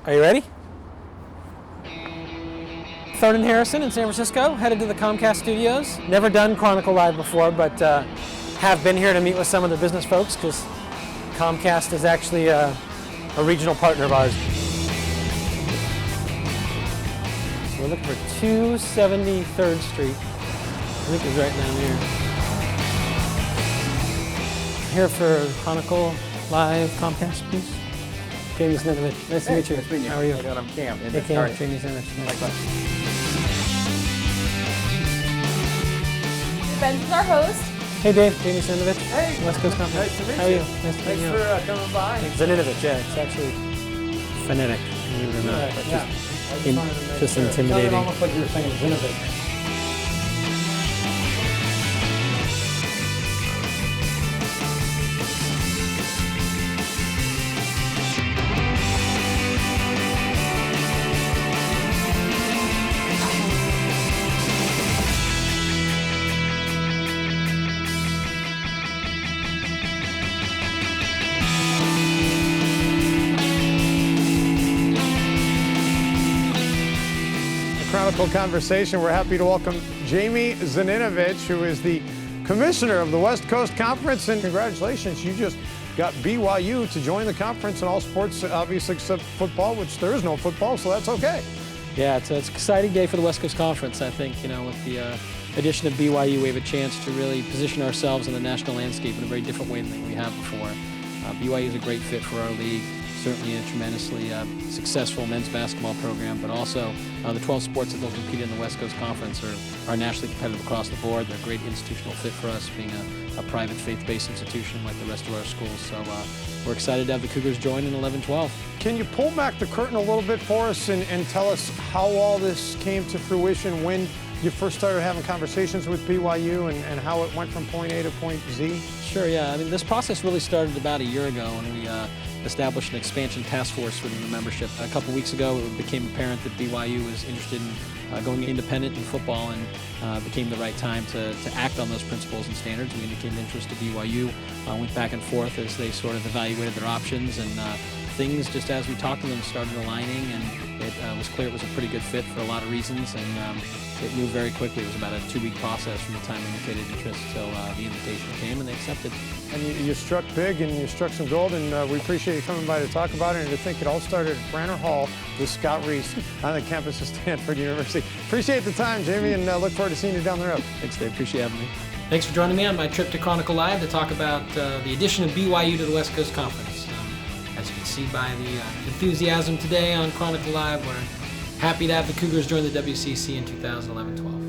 Are you ready? Third and Harrison in San Francisco, headed to the Comcast studios. Never done Chronicle Live before, but have been here to meet with some of the business folks because Comcast is actually a regional partner of ours. So we're looking for 273rd Street. I think it's right down here. Here for Chronicle Live Comcast, please. Jamie Zaninovich. Nice to meet you. Nice to meet you. How are you? I'm Cam. Hey, Cam. Jamie Zaninovich. Nice to meet you. Dave Benz is our host. Hey Dave, Jamie Zaninovich. Hey. West Coast Conference. Nice to meet How are you. you? Nice to meet Thanks you. for coming by. Zaninovich, yeah, it's actually phonetic, believe it or not. But just intimidating. It almost like you were saying Zaninovich. Chronicle Conversation. We're happy to welcome Jamie Zaninovich, who is the commissioner of the West Coast Conference, and congratulations, you just got BYU to join the conference in all sports, obviously except football, which there is no football, so that's okay. Yeah, it's an exciting day for the West Coast Conference. I think, with the addition of BYU, we have a chance to really position ourselves in the national landscape in a very different way than we have before. BYU is a great fit for our league. Certainly a tremendously successful men's basketball program, but also the 12 sports that they'll compete in the West Coast Conference are nationally competitive across the board. They're a great institutional fit for us, being a private faith-based institution like the rest of our schools. So we're excited to have the Cougars join in 11-12. Can you pull back the curtain a little bit for us and tell us how all this came to fruition, when you first started having conversations with BYU and how it went from point A to point Z? Sure, yeah. I mean, this process really started about a year ago when we established an expansion task force within the membership. A couple weeks ago, it became apparent that BYU was interested in going independent in football, and became the right time to act on those principles and standards. We indicated interest to BYU, went back and forth as they sort of evaluated their options, and things, just as we talked to them, started aligning, and it was clear it was a pretty good fit for a lot of reasons, and it moved very quickly. It was about a 2-week process from the time we indicated interest till the invitation came, and they accepted. And you struck big, and you struck some gold, and we appreciate you coming by to talk about it, and to think it all started at Branner Hall with Scott Reese on the campus of Stanford University. Appreciate the time, Jamie, and look forward to seeing you down the road. Thanks, Dave. Appreciate having me. Thanks for joining me on my trip to Chronicle Live to talk about the addition of BYU to the West Coast Conference. As you can see by the enthusiasm today on Chronicle Live, we're happy to have the Cougars join the WCC in 2011-12.